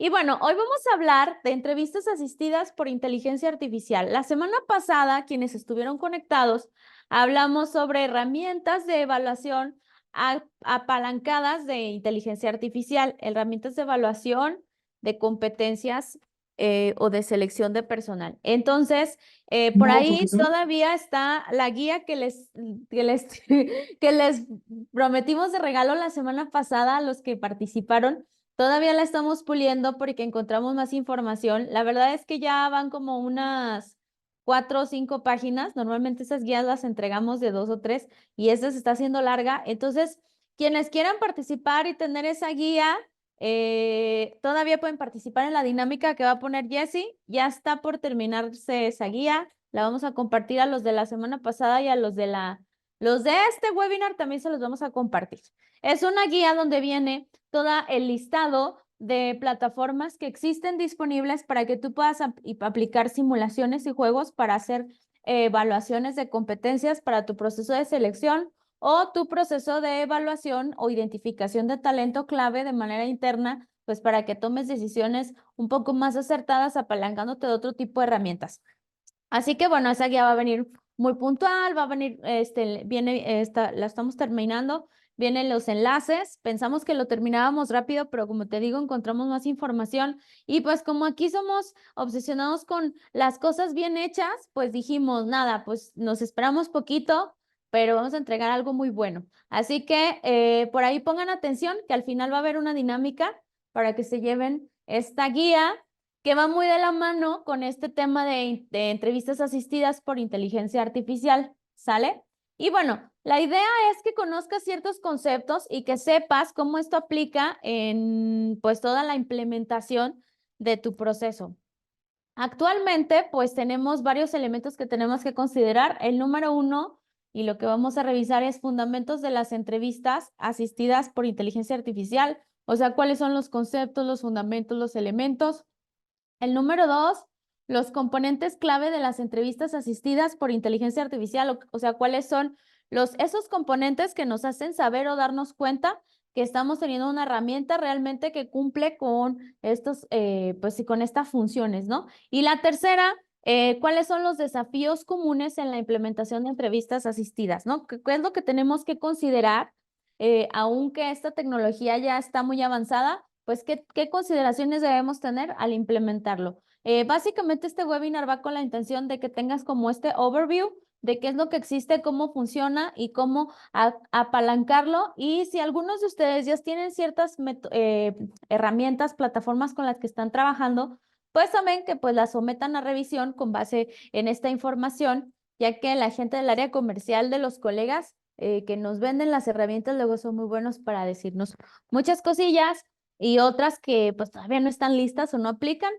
Y bueno, hoy vamos a hablar de entrevistas asistidas por inteligencia artificial. La semana pasada, quienes estuvieron conectados, hablamos sobre herramientas de evaluación apalancadas de inteligencia artificial, herramientas de evaluación de competencias o de selección de personal. Entonces, por No, ahí profesor. todavía está la guía que les prometimos de regalo la semana pasada a los que participaron. Todavía la estamos puliendo porque encontramos más información. La verdad es que ya van como unas 4 o 5 páginas. Normalmente esas guías las entregamos de 2 o 3 y esta se está haciendo larga. Entonces, quienes quieran participar y tener esa guía, todavía pueden participar en la dinámica que va a poner Jessie. Ya está por terminarse esa guía. La vamos a compartir a los de la semana pasada y a los de este webinar también se los vamos a compartir. Es una guía donde viene todo el listado de plataformas que existen disponibles para que tú puedas aplicar simulaciones y juegos para hacer evaluaciones de competencias para tu proceso de selección o tu proceso de evaluación o identificación de talento clave de manera interna, pues para que tomes decisiones un poco más acertadas apalancándote de otro tipo de herramientas. Así que bueno, esa guía va a venir muy puntual, va a venir, la estamos terminando, vienen los enlaces, pensamos que lo terminábamos rápido, pero como te digo, encontramos más información y pues como aquí somos obsesionados con las cosas bien hechas, pues dijimos, nada, pues nos esperamos poquito, pero vamos a entregar algo muy bueno. Así que por ahí pongan atención que al final va a haber una dinámica para que se lleven esta guía que va muy de la mano con este tema de entrevistas asistidas por inteligencia artificial, ¿sale? Y bueno, la idea es que conozcas ciertos conceptos y que sepas cómo esto aplica en pues toda la implementación de tu proceso. Actualmente, pues tenemos varios elementos que tenemos que considerar. El número uno, y lo que vamos a revisar es fundamentos de las entrevistas asistidas por inteligencia artificial, o sea, cuáles son los conceptos, los fundamentos, los elementos. El número dos, los componentes clave de las entrevistas asistidas por inteligencia artificial, o sea, cuáles son esos componentes que nos hacen saber o darnos cuenta que estamos teniendo una herramienta realmente que cumple con pues sí, con estas funciones, ¿no? Y la tercera, cuáles son los desafíos comunes en la implementación de entrevistas asistidas, ¿no? ¿Qué es lo que tenemos que considerar, aunque esta tecnología ya está muy avanzada? Pues, ¿qué consideraciones debemos tener al implementarlo? Básicamente, este webinar va con la intención de que tengas como este overview de qué es lo que existe, cómo funciona y cómo apalancarlo. Y si algunos de ustedes ya tienen ciertas herramientas, plataformas con las que están trabajando, pues también que pues las sometan a revisión con base en esta información, ya que la gente del área comercial de los colegas que nos venden las herramientas luego son muy buenos para decirnos muchas cosillas y otras que pues todavía no están listas o no aplican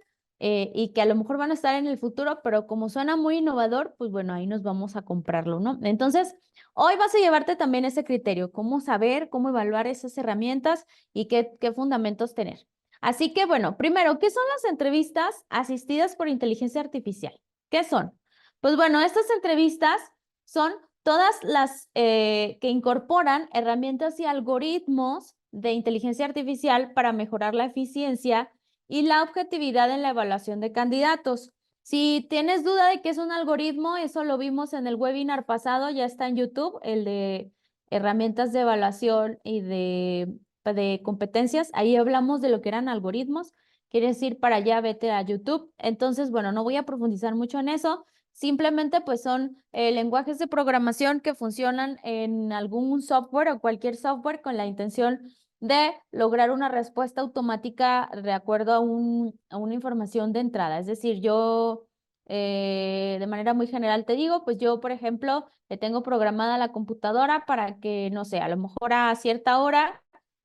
y que a lo mejor van a estar en el futuro, pero como suena muy innovador, pues bueno, ahí nos vamos a comprarlo, ¿no? Entonces, hoy vas a llevarte también ese criterio, cómo saber, cómo evaluar esas herramientas y qué fundamentos tener. Así que bueno, primero, ¿qué son las entrevistas asistidas por inteligencia artificial? ¿Qué son? Pues bueno, estas entrevistas son todas las que incorporan herramientas y algoritmos de inteligencia artificial para mejorar la eficiencia y la objetividad en la evaluación de candidatos. Si tienes duda de qué es un algoritmo, eso lo vimos en el webinar pasado, ya está en YouTube, el de herramientas de evaluación y de competencias. Ahí hablamos de lo que eran algoritmos. Quieres ir para allá, vete a YouTube. Entonces, bueno, no voy a profundizar mucho en eso. Simplemente pues son lenguajes de programación que funcionan en algún software o cualquier software con la intención de lograr una respuesta automática de acuerdo a una información de entrada. Es decir, yo de manera muy general te digo, pues yo, por ejemplo, le tengo programada la computadora para que, no sé, a lo mejor a cierta hora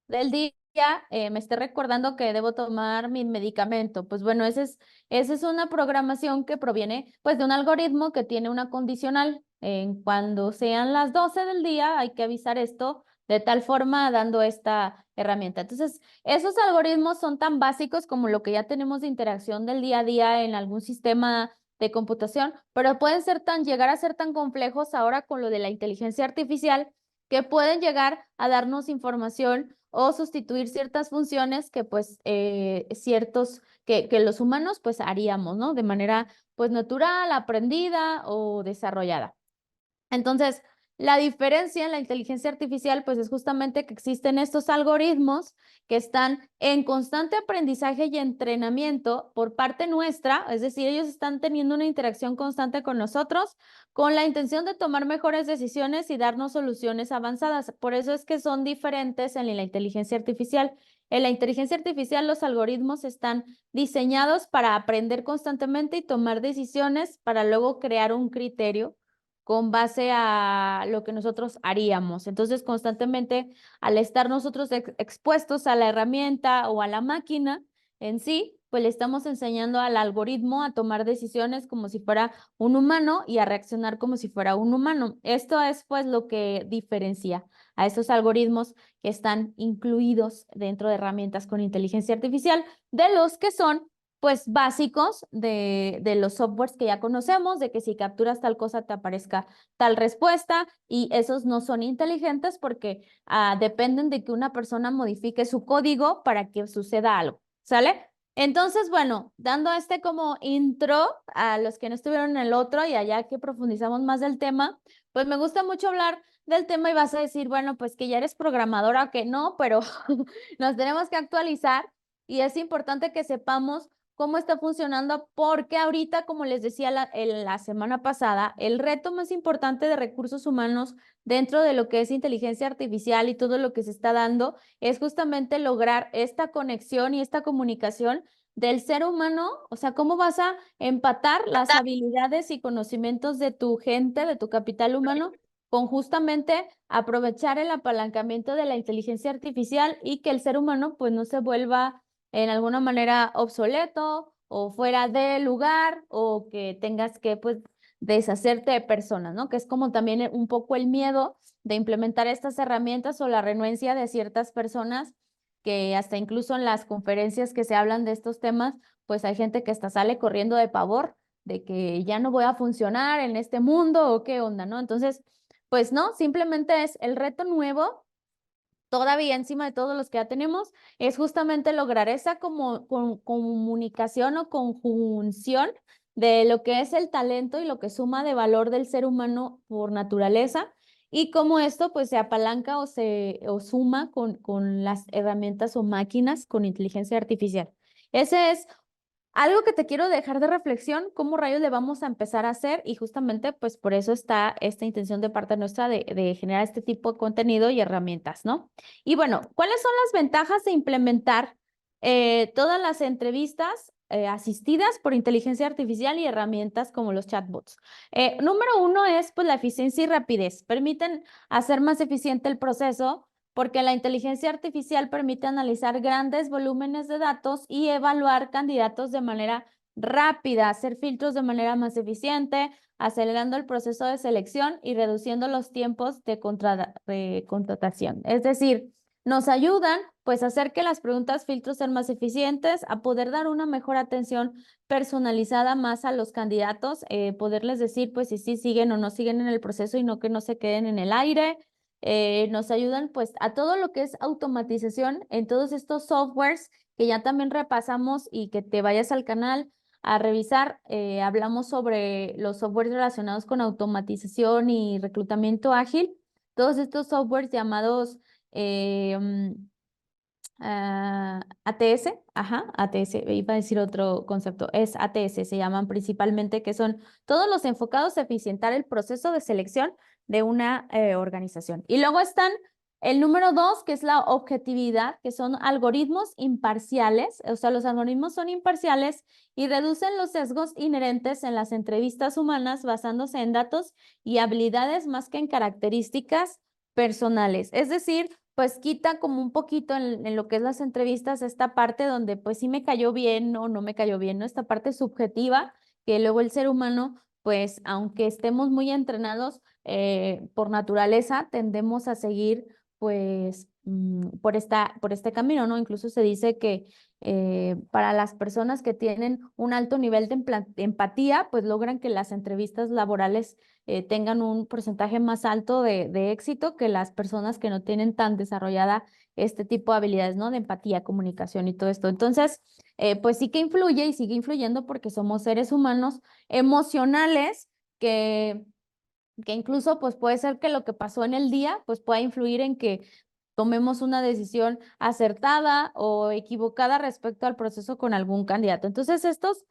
del día me esté recordando que debo tomar mi medicamento. Pues bueno, esa es una programación que proviene pues de un algoritmo que tiene una condicional. En cuando sean las 12 del día hay que avisar esto de tal forma dando esta herramienta. Entonces, esos algoritmos son tan básicos como lo que ya tenemos de interacción del día a día en algún sistema de computación, pero pueden llegar a ser tan complejos ahora con lo de la inteligencia artificial que pueden llegar a darnos información o sustituir ciertas funciones que pues que los humanos pues haríamos, ¿no? De manera pues natural, aprendida o desarrollada. Entonces, la diferencia en la inteligencia artificial, pues es justamente que existen estos algoritmos que están en constante aprendizaje y entrenamiento por parte nuestra, es decir, ellos están teniendo una interacción constante con nosotros con la intención de tomar mejores decisiones y darnos soluciones avanzadas. Por eso es que son diferentes en la inteligencia artificial. En la inteligencia artificial, los algoritmos están diseñados para aprender constantemente y tomar decisiones para luego crear un criterio con base a lo que nosotros haríamos. Entonces, constantemente, al estar nosotros expuestos a la herramienta o a la máquina en sí, pues le estamos enseñando al algoritmo a tomar decisiones como si fuera un humano y a reaccionar como si fuera un humano. Esto es pues lo que diferencia a estos algoritmos que están incluidos dentro de herramientas con inteligencia artificial de los que son pues básicos de los softwares que ya conocemos, de que si capturas tal cosa te aparezca tal respuesta, y esos no son inteligentes porque dependen de que una persona modifique su código para que suceda algo, ¿sale? Entonces, bueno, dando este como intro a los que no estuvieron en el otro y allá que profundizamos más del tema, pues me gusta mucho hablar del tema y vas a decir, bueno, pues que ya eres programadora o que no, pero nos tenemos que actualizar y es importante que sepamos cómo está funcionando, porque ahorita, como les decía la semana pasada, el reto más importante de recursos humanos dentro de lo que es inteligencia artificial y todo lo que se está dando es justamente lograr esta conexión y esta comunicación del ser humano, o sea, cómo vas a empatar las habilidades y conocimientos de tu gente, de tu capital humano, con justamente aprovechar el apalancamiento de la inteligencia artificial y que el ser humano pues no se vuelva en alguna manera obsoleto o fuera de lugar o que tengas que pues deshacerte de personas, ¿no? Que es como también un poco el miedo de implementar estas herramientas o la renuencia de ciertas personas que hasta incluso en las conferencias que se hablan de estos temas, pues hay gente que hasta sale corriendo de pavor de que ya no voy a funcionar en este mundo o qué onda, ¿no? Entonces, pues no, simplemente es el reto nuevo todavía encima de todos los que ya tenemos, es justamente lograr esa como, comunicación o conjunción de lo que es el talento y lo que suma de valor del ser humano por naturaleza y cómo esto pues se apalanca o suma con las herramientas o máquinas con inteligencia artificial. Ese es algo que te quiero dejar de reflexión, cómo rayos le vamos a empezar a hacer y justamente pues por eso está esta intención de parte nuestra de generar este tipo de contenido y herramientas, ¿no? Y bueno, ¿cuáles son las ventajas de implementar todas las entrevistas asistidas por inteligencia artificial y herramientas como los chatbots? Número uno es pues la eficiencia y rapidez. Permiten hacer más eficiente el proceso porque la inteligencia artificial permite analizar grandes volúmenes de datos y evaluar candidatos de manera rápida, hacer filtros de manera más eficiente, acelerando el proceso de selección y reduciendo los tiempos de contratación. Es decir, nos ayudan pues a hacer que las preguntas filtros sean más eficientes, a poder dar una mejor atención personalizada más a los candidatos, poderles decir pues si sí siguen o no siguen en el proceso y no que no se queden en el aire. Nos ayudan pues a todo lo que es automatización en todos estos softwares que ya también repasamos y que te vayas al canal a revisar. Hablamos sobre los softwares relacionados con automatización y reclutamiento ágil. Todos estos softwares llamados eh, mm, ATS, ajá, ATS, iba a decir otro concepto, es ATS, se llaman principalmente, que son todos los enfocados a eficientar el proceso de selección de una organización. Y luego están el número dos, que es la objetividad, que son algoritmos imparciales, o sea, los algoritmos son imparciales y reducen los sesgos inherentes en las entrevistas humanas basándose en datos y habilidades más que en características personales. Es decir, pues quita como un poquito en lo que es las entrevistas esta parte donde pues sí me cayó bien o no me cayó bien, ¿no? Esta parte subjetiva que luego el ser humano, pues aunque estemos muy entrenados por naturaleza, tendemos a seguir pues por este camino, ¿no? Incluso se dice que para las personas que tienen un alto nivel de empatía, pues logran que las entrevistas laborales tengan un porcentaje más alto de éxito que las personas que no tienen tan desarrollada este tipo de habilidades, ¿no? De empatía, comunicación y todo esto. Entonces, pues sí que influye y sigue influyendo porque somos seres humanos emocionales que incluso pues puede ser que lo que pasó en el día pues pueda influir en que tomemos una decisión acertada o equivocada respecto al proceso con algún candidato. Entonces, estos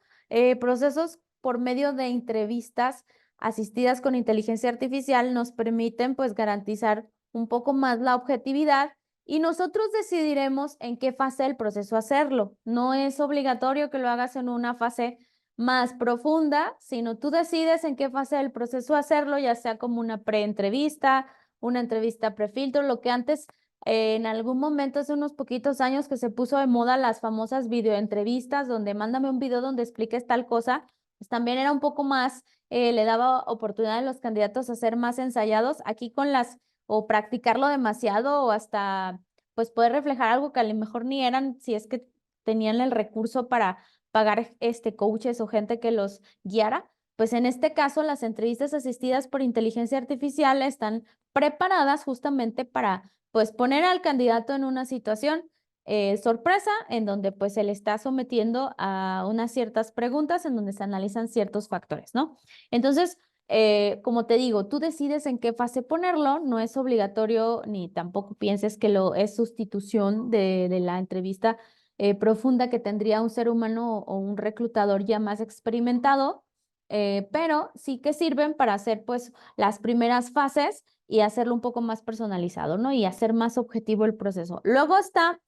procesos por medio de entrevistas asistidas con inteligencia artificial nos permiten pues garantizar un poco más la objetividad y nosotros decidiremos en qué fase del proceso hacerlo. No es obligatorio que lo hagas en una fase más profunda, sino tú decides en qué fase del proceso hacerlo, ya sea como una preentrevista, una entrevista prefiltro, lo que antes en algún momento, hace unos poquitos años que se puso de moda las famosas videoentrevistas, donde mándame un video donde expliques tal cosa, pues también era un poco más, le daba oportunidad a los candidatos a ser más ensayados. Aquí con las, o practicarlo demasiado, o hasta, pues poder reflejar algo que a lo mejor ni eran, si es que tenían el recurso para pagar coaches o gente que los guiara. Pues en este caso, las entrevistas asistidas por inteligencia artificial están preparadas justamente para pues poner al candidato en una situación sorpresa en donde pues se le está sometiendo a unas ciertas preguntas en donde se analizan ciertos factores, ¿no? Entonces, como te digo, tú decides en qué fase ponerlo, no es obligatorio ni tampoco pienses que lo es sustitución de la entrevista profunda que tendría un ser humano o un reclutador ya más experimentado, pero sí que sirven para hacer pues las primeras fases y hacerlo un poco más personalizado, ¿no? Y hacer más objetivo el proceso. Luego está